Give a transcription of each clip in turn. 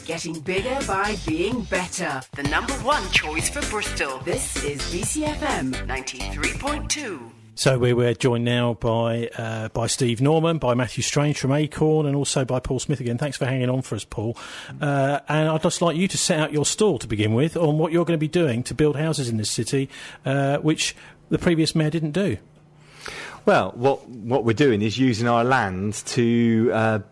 Getting bigger by being better. The number one choice for Bristol. This is BCFM 93.2. So we're joined now by Steve Norman, by Matthew Strange from Acorn, and also by Paul Smith again. Thanks for hanging on for us, Paul. And I'd just like you to set out your stall to begin with on what you're going to be doing to build houses in this city, which the previous mayor didn't do. Well, what we're doing is using our land to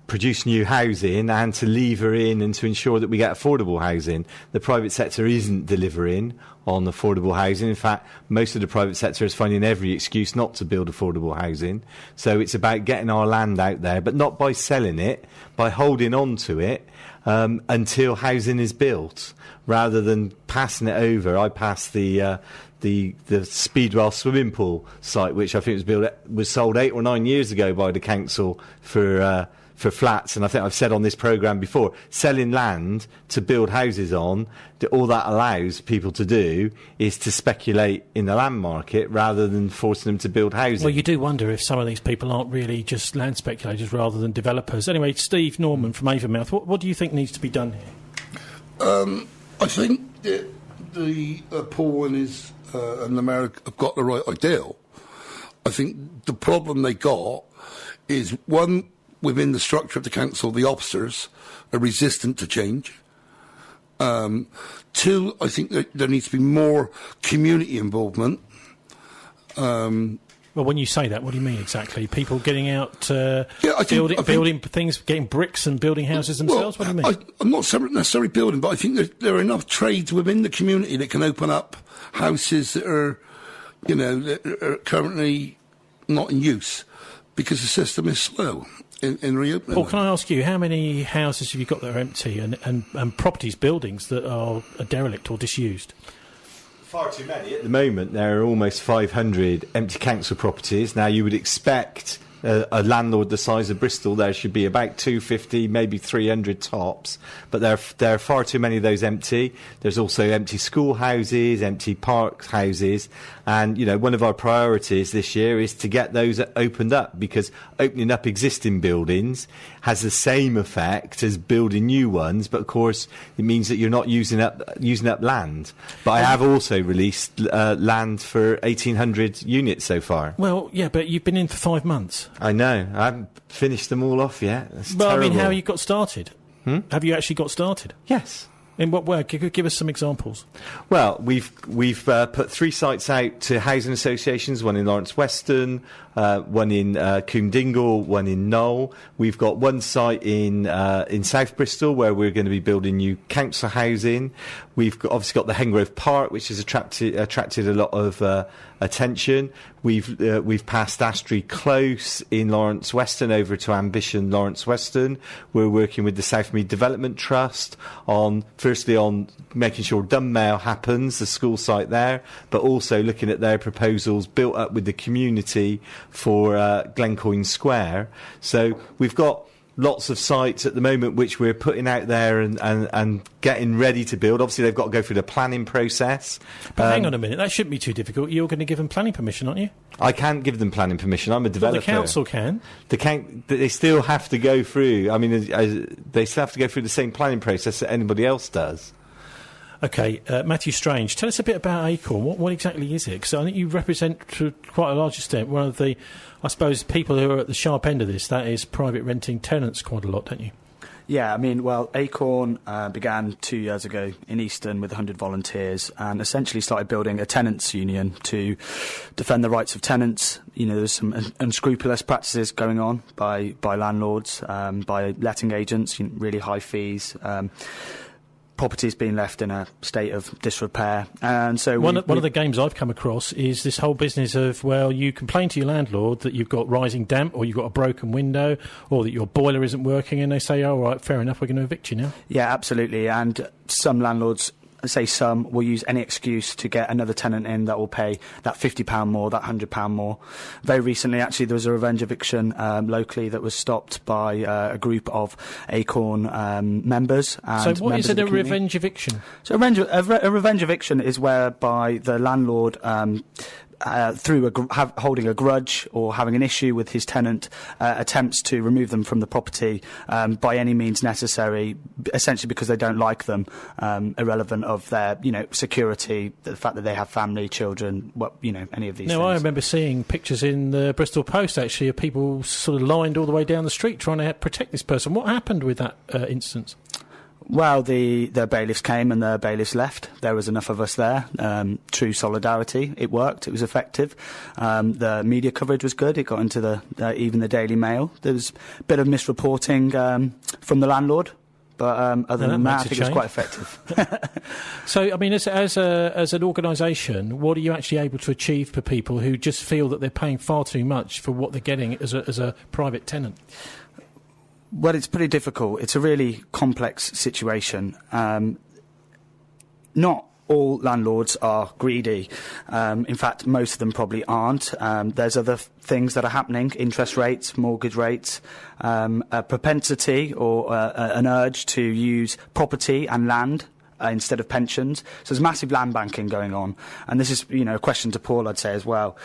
produce new housing and to lever in and to ensure that we get affordable housing. The private sector isn't delivering on affordable housing. In fact, most of the private sector is finding every excuse not to build affordable housing. So it's about getting our land out there, but not by selling it, by holding on to it until housing is built, rather than passing it over. I passed the Speedwell swimming pool site, which I think was sold 8 or 9 years ago by the council for flats, and I think I've said on this programme before, selling land to build houses on, all that allows people to do is to speculate in the land market rather than forcing them to build housing. Well, you do wonder if some of these people aren't really just land speculators rather than developers. Anyway, Steve Norman from Avonmouth, what do you think needs to be done here? I think that Paul and the mayor have got the right ideal. I think the problem they got is, one, within the structure of the council, the officers are resistant to change. 2, I think that there needs to be more community involvement. Well, when you say that, what do you mean exactly? People getting out, building things, getting bricks and building houses themselves? What do you mean? I'm not necessarily building, but I think there are enough trades within the community that can open up houses that are, that are currently not in use because the system is slow in reopening. Paul, can I ask you, how many houses have you got that are empty and properties, buildings that are derelict or disused? Far too many. At the moment, there are almost 500 empty council properties. Now, you would expect a landlord the size of Bristol, there should be about 250, maybe 300 tops. But there are far too many of those empty. There's also empty school houses, empty park houses. And, one of our priorities this year is to get those opened up, because opening up existing buildings has the same effect as building new ones. But, of course, it means that you're not using up land. But I have also released land for 1,800 units so far. Well, yeah, but you've been in for 5 months. I know. I haven't finished them all off yet. That's well, terrible. I mean, how you got started? Have you actually got started? Yes. In what way? Give us some examples. Well, we've put 3 sites out to housing associations, one in Lawrence Weston, one in Coombe Dingle, one in Knoll. We've got 1 site in South Bristol where we're going to be building new council housing. We've obviously got the Hengrove Park, which has attracted a lot of attention. We've passed Astry Close in Lawrence Weston over to Ambition Lawrence Weston. We're working with the Southmead Development Trust firstly on making sure Dunmail happens, the school site there, but also looking at their proposals built up with the community for Glencoyne Square. So we've got lots of sites at the moment which we're putting out there and getting ready to build. Obviously, they've got to go through the planning process. But hang on a minute, that shouldn't be too difficult. You're going to give them planning permission, aren't you? I can't give them planning permission. I'm a developer. Well, the council can. They still have to go through. I mean, they still have to go through the same planning process that anybody else does. OK, Matthew Strange, tell us a bit about Acorn. What exactly is it? Because I think you represent, to quite a large extent, one of the, I suppose, people who are at the sharp end of this. That is private renting tenants quite a lot, don't you? Yeah, I mean, well, Acorn began 2 years ago in Easton with 100 volunteers and essentially started building a tenants' union to defend the rights of tenants. There's some unscrupulous practices going on by landlords, by letting agents, really high fees, properties being left in a state of disrepair. And so one of the games I've come across is this whole business of, well, you complain to your landlord that you've got rising damp or you've got a broken window or that your boiler isn't working, and they say, oh, right, fair enough, we're going to evict you now. Yeah, absolutely. And some landlords, I say some, will use any excuse to get another tenant in that will pay that £50 more, that £100 more. Very recently, actually, there was a revenge eviction locally that was stopped by a group of Acorn members. And so what is it, a revenge eviction? So a revenge eviction is whereby the landlord through holding a grudge or having an issue with his tenant, attempts to remove them from the property by any means necessary, essentially because they don't like them, irrelevant of their, security, the fact that they have family, children, any of these things. I remember seeing pictures in the Bristol Post, actually, of people sort of lined all the way down the street trying to protect this person. What happened with that instance? Well, the bailiffs came and the bailiffs left. There was enough of us there. True solidarity. It worked. It was effective. The media coverage was good. It got into even the Daily Mail. There was a bit of misreporting from the landlord. But other than that, I think it was quite effective. So, I mean, as an organisation, what are you actually able to achieve for people who just feel that they're paying far too much for what they're getting as a private tenant? Well, it's pretty difficult. It's a really complex situation. Not all landlords are greedy. In fact, most of them probably aren't. There's other things that are happening, interest rates, mortgage rates, a propensity or an urge to use property and land instead of pensions. So there's massive land banking going on. And this is, a question to Paul, I'd say as well,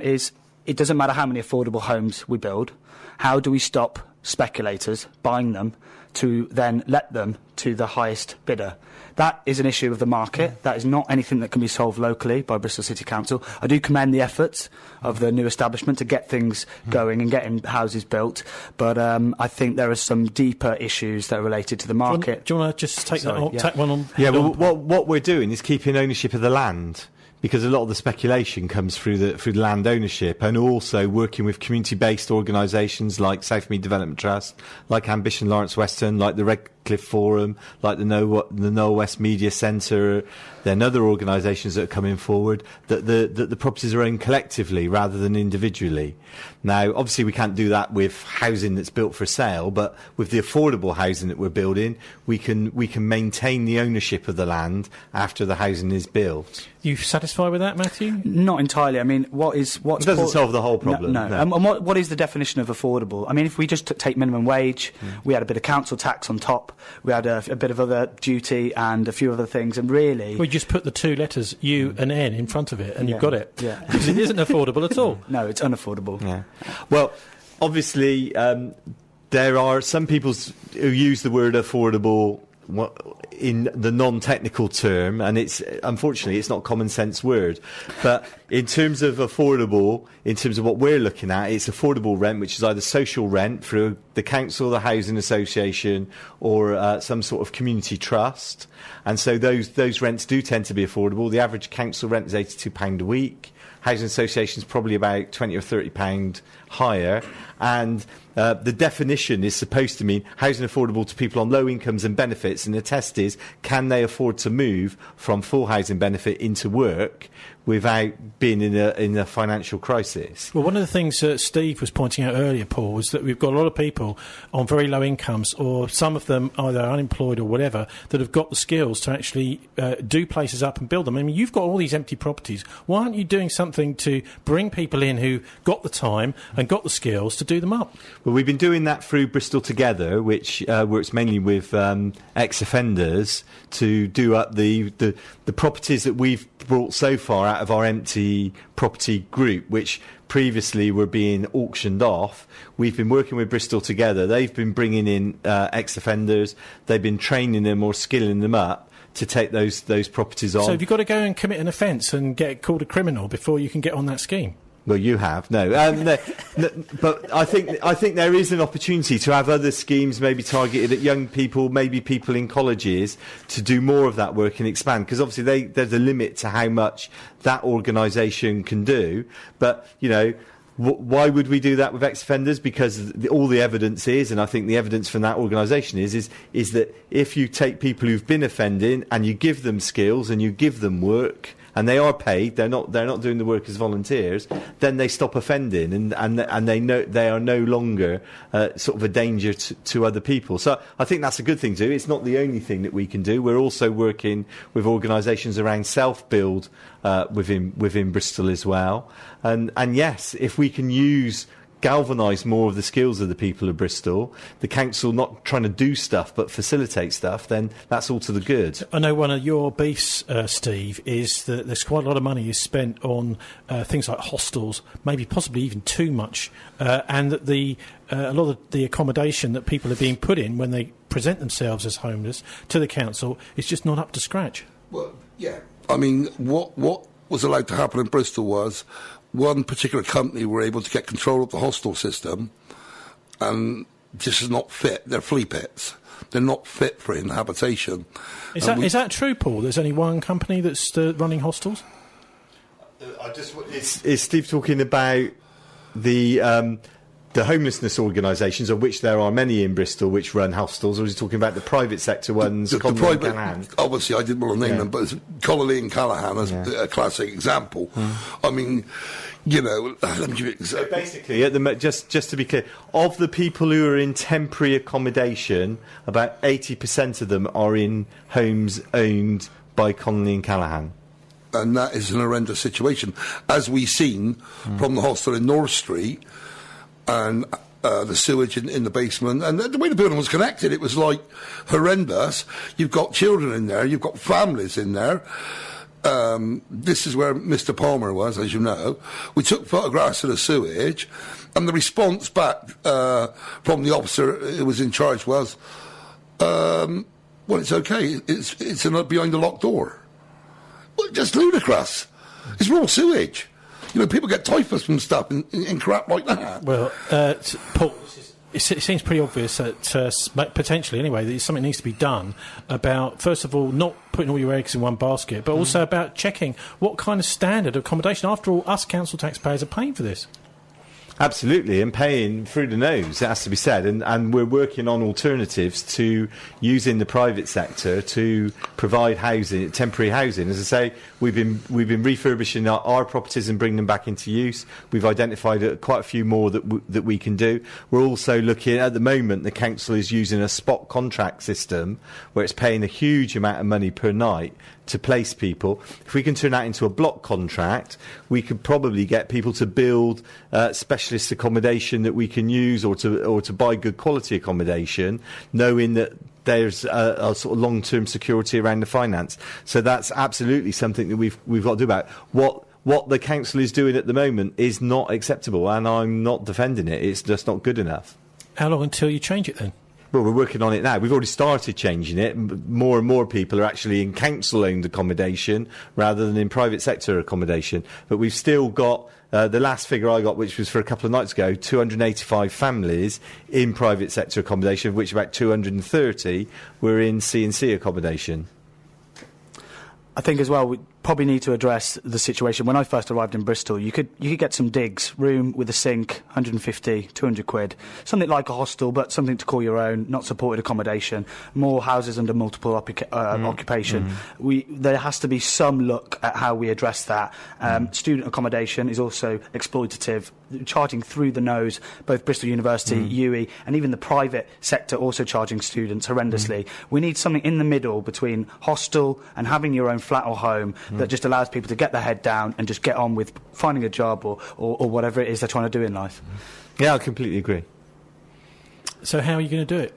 is it doesn't matter how many affordable homes we build. How do we stop speculators buying them to then let them to the highest bidder? That is an issue of the market. That is not anything that can be solved locally by Bristol City Council. I do commend the efforts of the new establishment to get things going and getting houses built, but I think there are some deeper issues that are related to the market. Do you want to just take one on? Yeah, well, what we're doing is keeping ownership of the land, because a lot of the speculation comes through the land ownership, and also working with community-based organisations like Southmead Development Trust, like Ambition Lawrence Weston, like the Redcliffe Forum, like the Noel West Media Centre, then other organisations that are coming forward, that the properties are owned collectively rather than individually. Now, obviously, we can't do that with housing that's built for sale, but with the affordable housing that we're building, we can maintain the ownership of the land after the housing is built. You satisfied with that, Matthew? Not entirely. I mean, what's it doesn't solve the whole problem. No. And what is the definition of affordable? I mean, if we just take minimum wage, we had a bit of council tax on top, we had a bit of other duty and a few other things, and really... We just put the two letters U and N in front of it, and you've got it. Yeah. Because it isn't affordable at all. No, it's unaffordable. Yeah. Well, obviously, there are some people who use the word affordable in the non-technical term, and unfortunately it's not a common sense word, but in terms of affordable, in terms of what we're looking at, it's affordable rent, which is either social rent through the council, the housing association, or some sort of community trust. And so those rents do tend to be affordable. The average council rent is £82 a week. Housing associations probably about £20 or £30 higher, and the definition is supposed to mean housing affordable to people on low incomes and benefits, and the test is, can they afford to move from full housing benefit into work without being in a financial crisis? Well, one of the things that Steve was pointing out earlier, Paul, was that we've got a lot of people on very low incomes, or some of them either unemployed or whatever, that have got the skills to actually do places up and build them. I mean, you've got all these empty properties. Why aren't you doing something to bring people in who got the time and got the skills to do them up? Well, we've been doing that through Bristol Together, which works mainly with ex-offenders to do up the properties that we've brought so far out of our empty property group, which previously were being auctioned off. We've been working with Bristol Together. They've been bringing in ex-offenders. They've been training them or skilling them up to take those properties on. So have you got to go and commit an offence and get called a criminal before you can get on that scheme? Well, you have no, but I think there is an opportunity to have other schemes, maybe targeted at young people, maybe people in colleges, to do more of that work and expand. Because obviously there's a limit to how much that organisation can do. But why would we do that with ex-offenders? Because all the evidence is, and I think the evidence from that organisation is that if you take people who've been offending and you give them skills and you give them work, and they are paid, they're not doing the work as volunteers, then they stop offending, and they know they are no longer sort of a danger to other people. So I think that's a good thing to do. It's not the only thing that we can do. We're also working with organisations around self-build within Bristol as well. And yes, if we can use galvanise more of the skills of the people of Bristol, the council not trying to do stuff but facilitate stuff, then that's all to the good. I know one of your beefs, Steve, is that there's quite a lot of money is spent on things like hostels, maybe possibly even too much, and that a lot of the accommodation that people are being put in when they present themselves as homeless to the council is just not up to scratch. Well, yeah. I mean, what was allowed to happen in Bristol was one particular company were able to get control of the hostel system, and this is not fit. They're flea pits. They're not fit for inhabitation. Is that true, Paul? There's only one company that's running hostels? Is Steve talking about the homelessness organisations, of which there are many in Bristol, which run hostels, or is he talking about the private sector ones? The private, obviously, I didn't want to name them, but Cllr and Callahan is a classic example. I mean, you know, let me give you an example. Basically, just to be clear, of the people who are in temporary accommodation, about 80% of them are in homes owned by Connolly and Callahan. And that is an horrendous situation, as we've seen from the hostel in North Street. And the sewage in the basement, and the way the building was connected, it was like horrendous. You've got children in there, you've got families in there. This is where Mr. Palmer was, as you know. We took photographs of the sewage, and the response back from the officer who was in charge was, well, it's okay, it's behind a locked door. Well, just ludicrous. It's raw sewage. You know, people get typhus from stuff and crap like that. Well, Paul, it seems pretty obvious that, potentially anyway, that something needs to be done about, first of all, not putting all your eggs in one basket, but also about checking what kind of standard of accommodation. After all, us council taxpayers are paying for this. Absolutely, and paying through the nose, it has to be said. And we're working on alternatives to using the private sector to provide housing, temporary housing. As I say, we've been refurbishing our properties and bringing them back into use. We've identified quite a few more that we can do. We're also looking, at the moment, the council is using a spot contract system where it's paying a huge amount of money per night to place people. If we can turn that into a block contract, we could probably get people to build specialist accommodation that we can use, or to buy good quality accommodation, knowing that there's a sort of long-term security around the finance. So that's absolutely something that we've got to do about. What the council is doing at the moment is not acceptable, and I'm not defending it. It's just not good enough. How long until you change it then? Well, we're working on it now. We've already started changing it. More and more people are actually in council-owned accommodation rather than in private sector accommodation. But we've still got, the last figure I got, which was for a couple of nights ago, 285 families in private sector accommodation, of which about 230 were in C&C accommodation. I think as well, we probably need to address the situation. When I first arrived in Bristol, you could get some digs, room with a sink, 150, 200 quid, something like a hostel, but something to call your own, not supported accommodation, more houses under multiple occupation. There has to be some look at how we address that. Student accommodation is also exploitative, charging through the nose, both Bristol University, UE, and even the private sector also charging students horrendously. We need something in the middle between hostel and having your own flat or home that just allows people to get their head down and just get on with finding a job or whatever it is they're trying to do in life. Yeah, I completely agree. So how are you going to do it?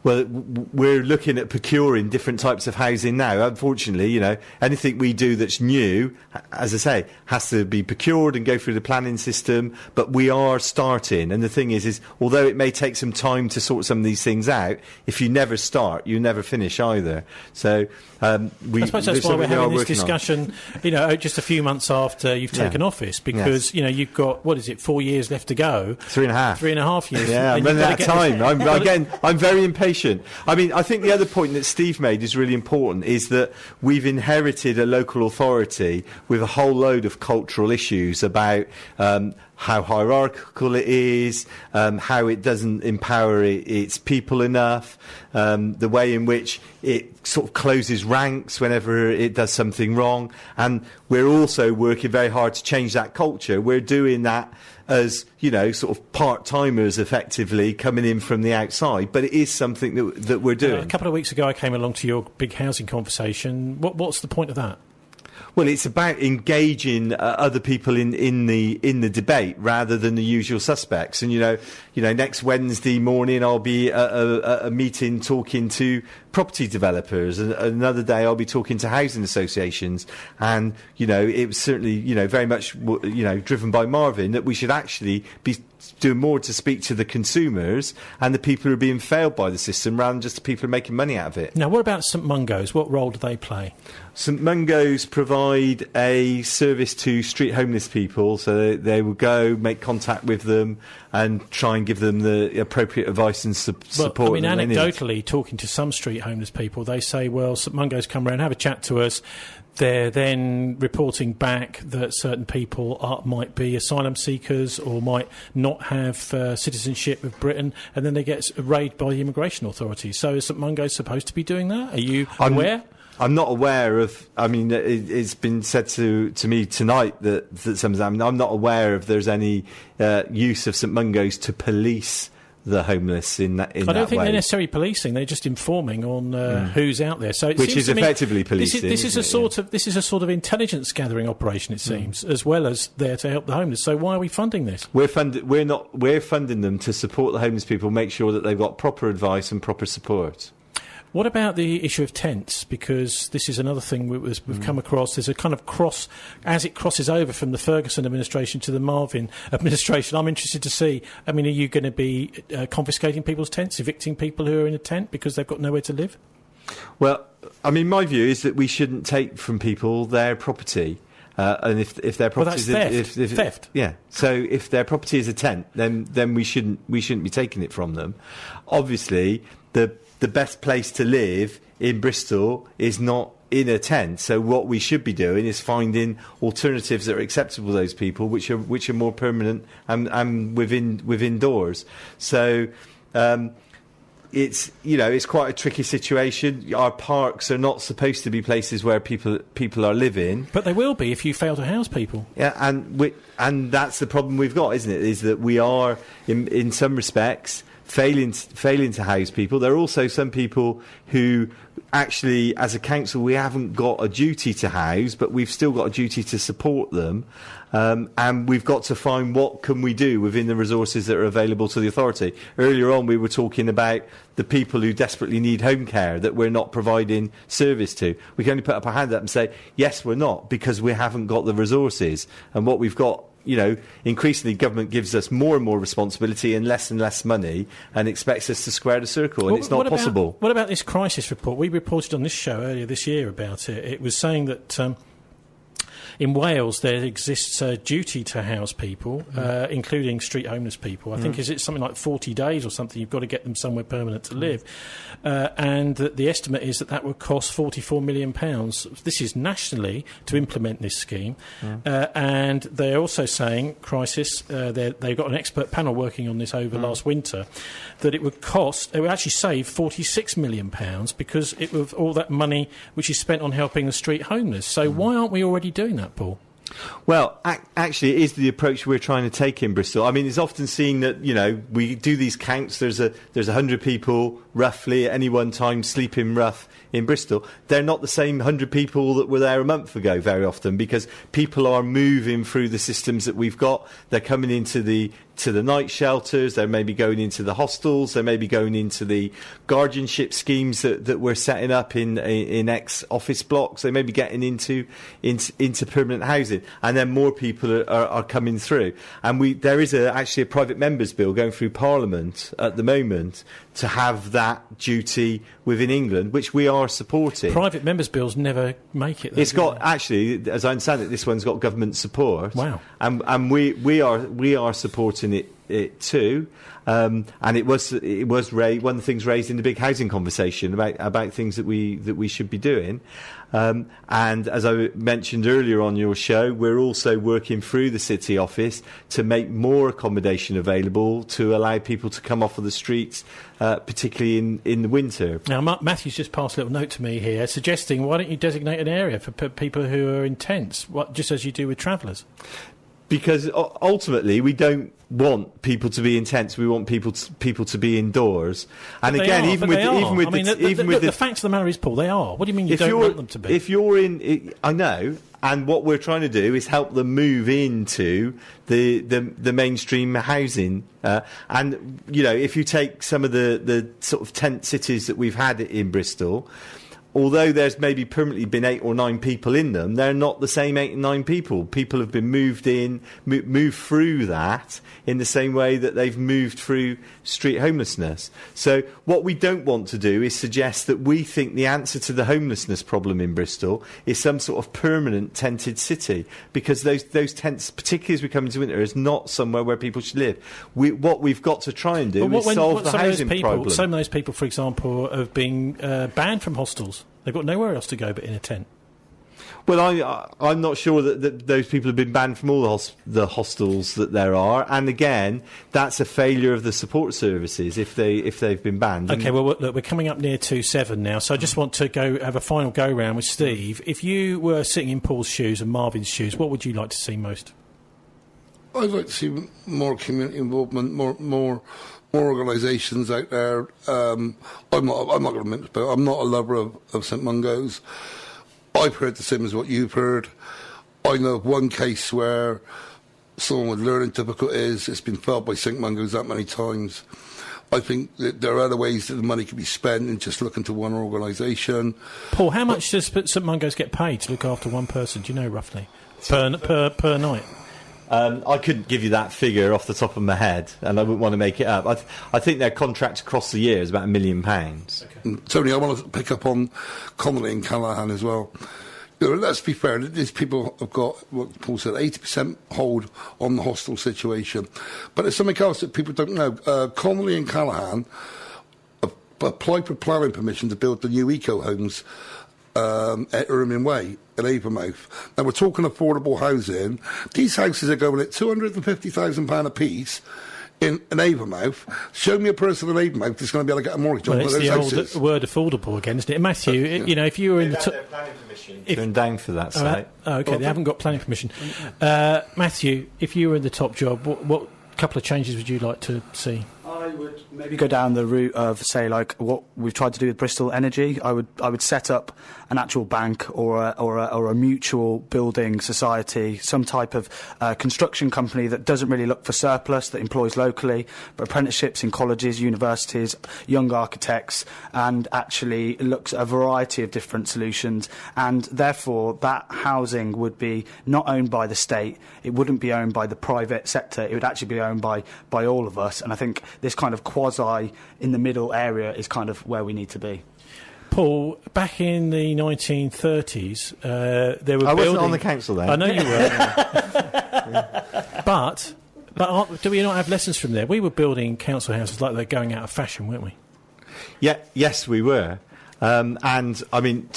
Well, we're looking at procuring different types of housing now. Unfortunately, you know, anything we do that's new, as I say, has to be procured and go through the planning system. But we are starting, and the thing is although it may take some time to sort some of these things out, if you never start, you never finish either. So I suppose that's why we're having this discussion, you know, just a few months after you've taken office, because you know you've got 4 years left to go. 3.5. 3.5 years. Yeah, I'm running out of time. I'm very impatient. I mean, I think the other point that Steve made is really important, is that we've inherited a local authority with a whole load of cultural issues about how hierarchical it is, how it doesn't empower its people enough, the way in which it sort of closes ranks whenever it does something wrong. And we're also working very hard to change that culture. We're doing that as, you know, sort of part-timers effectively coming in from the outside, but it is something that we're doing. A couple of weeks ago I came along to your big housing conversation. What's the point of that? Well, it's about engaging other people in the debate rather than the usual suspects. And next Wednesday morning I'll be at a meeting talking to property developers, and another day I'll be talking to housing associations. And it was certainly very much driven by Marvin that we should actually be doing more to speak to the consumers and the people who are being failed by the system rather than just the people who are making money out of it. Now, what about St Mungos? What role do they play? St Mungos provide a service to street homeless people, so they will go make contact with them and try and give them the appropriate advice and support. Well, I mean, anecdotally, talking to some street homeless people, they say, well, St Mungos come around, have a chat to us. They're then reporting back that certain people might be asylum seekers or might not have citizenship of Britain, and then they get raided by the immigration authorities. So is St Mungos supposed to be doing that? Are you aware? I'm not aware of. I mean, it's been said to me tonight that some. I mean, I'm not aware if there's any use of St Mungos to police the homeless in that way. I don't think they're necessarily policing; they're just informing on who's out there. So, which is effectively policing. This is a sort of intelligence gathering operation, it seems, as well as there to help the homeless. So, why are we funding this? We're funding them to support the homeless people, make sure that they've got proper advice and proper support. What about the issue of tents? Because this is another thing we've come across. There's a kind of cross, as it crosses over from the Ferguson administration to the Marvin administration. I'm interested to see, I mean, are you going to be confiscating people's tents, evicting people who are in a tent because they've got nowhere to live? Well, I mean, my view is that we shouldn't take from people their property. And if their property is theft. Yeah. So if their property is a tent, then we shouldn't be taking it from them. Obviously, the best place to live in Bristol is not in a tent. So what we should be doing is finding alternatives that are acceptable to those people, which are more permanent and within doors. So it's quite a tricky situation. Our parks are not supposed to be places where people are living, but they will be if you fail to house people. Yeah, and that's the problem we've got, isn't it? Is that we are in some respects failing to house people. There are also some people who actually, as a council, we haven't got a duty to house, but we've still got a duty to support them. And we've got to find what can we do within the resources that are available to the authority. Earlier on, we were talking about the people who desperately need home care that we're not providing service to. We can only put up our hand up and say, yes, we're not, because we haven't got the resources. And what we've got, increasingly government gives us more and more responsibility and less money and expects us to square the circle, and it's not possible. What about this crisis report? We reported on this show earlier this year about it. It was saying that in Wales there exists a duty to house people, including street homeless people. I think is it something like 40 days or something. You've got to get them somewhere permanent to live. And the estimate is that would cost £44 million. This is nationally to implement this scheme. And they're also saying, crisis, they've got an expert panel working on this over last winter, that it would actually save £46 million because it was all that money which is spent on helping the street homeless. So why aren't we already doing that, Paul? Well, actually, it is the approach we're trying to take in Bristol. I mean, it's often seen that, we do these counts. There's 100 people roughly at any one time sleeping rough in Bristol. They're not the same 100 people that were there a month ago very often, because people are moving through the systems that we've got. They're coming into the night shelters, they may be going into the hostels, they may be going into the guardianship schemes that we're setting up in ex-office blocks, they may be getting into permanent housing, and then more people are coming through. And there is actually a private members bill going through Parliament at the moment to have that duty within England, which we are supporting. Private members' bills never make it. It's got, actually, as I understand it, this one's got government support. Wow. And we are supporting it too. And it was raised, one of the things raised in the big housing conversation about things that we should be doing. And as I mentioned earlier on your show, we're also working through the City Office to make more accommodation available to allow people to come off of the streets, particularly in the winter. Now, Matthew's just passed a little note to me here suggesting, why don't you designate an area for people who are in tents, just as you do with travellers? Because ultimately we don't want people to be in tents. We want people to be indoors. And but again, the fact of the matter is, Paul, they are. What do you mean you don't want them to be? If you're in, I know, And what we're trying to do is help them move into the mainstream housing. And, you know, if you take some of the sort of tent cities that we've had in Bristol, although there's maybe permanently been 8 or 9 people in them, they're not the same 8 and 9 people. People have been moved through that in the same way that they've moved through street homelessness. So what we don't want to do is suggest that we think the answer to the homelessness problem in Bristol is some sort of permanent tented city, because those tents, particularly as we come into winter, is not somewhere where people should live. What we've got to try and do is solve the housing problem. Some of those people, for example, have been banned from hostels. They've got nowhere else to go but in a tent. Well, I'm not sure that those people have been banned from all the hostels that there are. And again, that's a failure of the support services if they've been banned. OK, well, look, we're coming up near 2:07 now, so I just want to have a final go-round with Steve. If you were sitting in Paul's shoes and Marvin's shoes, what would you like to see most? I'd like to see more community involvement, more organisations out there. I'm not going to mince about it. I'm not a lover of St Mungos. I've heard the same as what you've heard. I know of one case where someone with learning difficulties, it's been filed by St Mungos that many times. I think that there are other ways that the money could be spent and just looking to one organisation. Paul, how much does St Mungos get paid to look after one person? Do you know roughly per night? I couldn't give you that figure off the top of my head, and I wouldn't want to make it up. I think their contract across the year is about £1 million. Okay. Tony, I want to pick up on Connolly and Callaghan as well. You know, let's be fair, these people have got, what Paul said, 80% hold on the hostel situation. But there's something else that people don't know. Connolly and Callaghan applied for planning permission to build the new eco homes at Irving Way in Avonmouth. Now, we're talking affordable housing. These houses are going at £250,000 a piece in Avonmouth. Show me a person in Avonmouth that's going to be able to get a mortgage on one of those houses. It's the old word affordable again, isn't it? Matthew, you know, if you were in the... planning permission turned down for that site. OK, they haven't got planning permission. Matthew, if you were in the top job, what couple of changes would you like to see? I would maybe go down the route of, say, like what we've tried to do with Bristol Energy. I would set up an actual bank or a mutual building society, some type of construction company that doesn't really look for surplus, that employs locally, but apprenticeships in colleges, universities, young architects, and actually looks at a variety of different solutions. And therefore, that housing would be not owned by the state. It wouldn't be owned by the private sector. It would actually be owned by all of us. And I think this kind of quasi in the middle area is kind of where we need to be. Paul, back in the 1930s, there were I building... wasn't on the council then. I know you were. But do we not have lessons from there? We were building council houses like they're going out of fashion, weren't we? Yeah, yes, we were. And, I mean,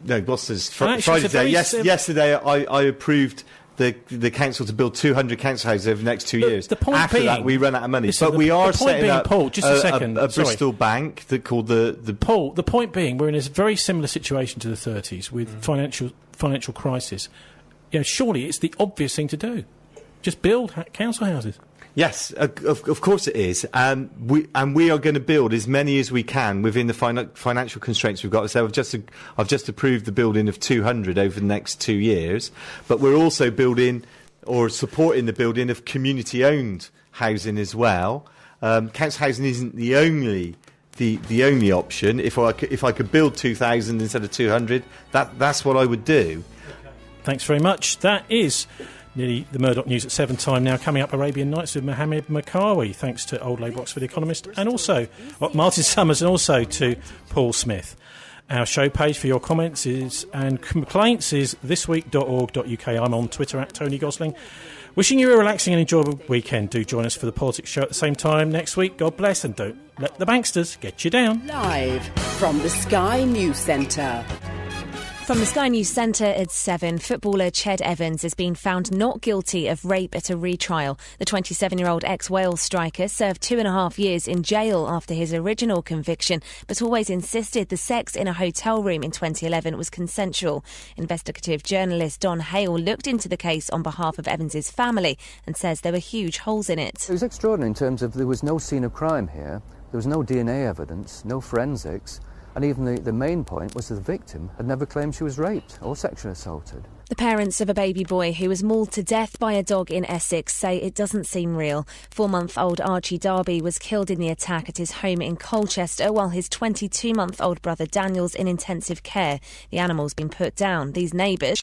Friday day, yesterday I approved the council to build 200 council houses over the next 2 years. The point After being, that, we run out of money. Listen, but we are setting up Paul, just a second. a Bristol bank that called the... Paul, the point being, we're in a very similar situation to the 30s with financial crisis. You know, surely it's the obvious thing to do. Just build council houses. Yes, of course it is. We are going to build as many as we can within the financial constraints we've got. So I've just approved the building of 200 over the next 2 years, but we're also building or supporting the building of community-owned housing as well. Council housing isn't the only option. If I could build 2,000 instead of 200, that's what I would do. Thanks very much. That is nearly the Murdoch News at 7 time now. Coming up, Arabian Nights with Mohammed Makawi, thanks to Old Labour Oxford Economist, and also Martin Summers, and also to Paul Smith. Our show page for your comments and complaints is thisweek.org.uk. I'm on Twitter at Tony Gosling. Wishing you a relaxing and enjoyable weekend. Do join us for the Politics Show at the same time next week. God bless, and don't let the banksters get you down. Live from the Sky News Centre. From the Sky News Centre at 7, footballer Ched Evans has been found not guilty of rape at a retrial. The 27-year-old ex-Wales striker served 2.5 years in jail after his original conviction, but always insisted the sex in a hotel room in 2011 was consensual. Investigative journalist Don Hale looked into the case on behalf of Evans's family and says there were huge holes in it. It was extraordinary in terms of there was no scene of crime here, there was no DNA evidence, no forensics. And even the main point was that the victim had never claimed she was raped or sexually assaulted. The parents of a baby boy who was mauled to death by a dog in Essex say it doesn't seem real. 4-month-old Archie Darby was killed in the attack at his home in Colchester, while his 22-month-old brother Daniel's in intensive care. The animal's been put down. These neighbours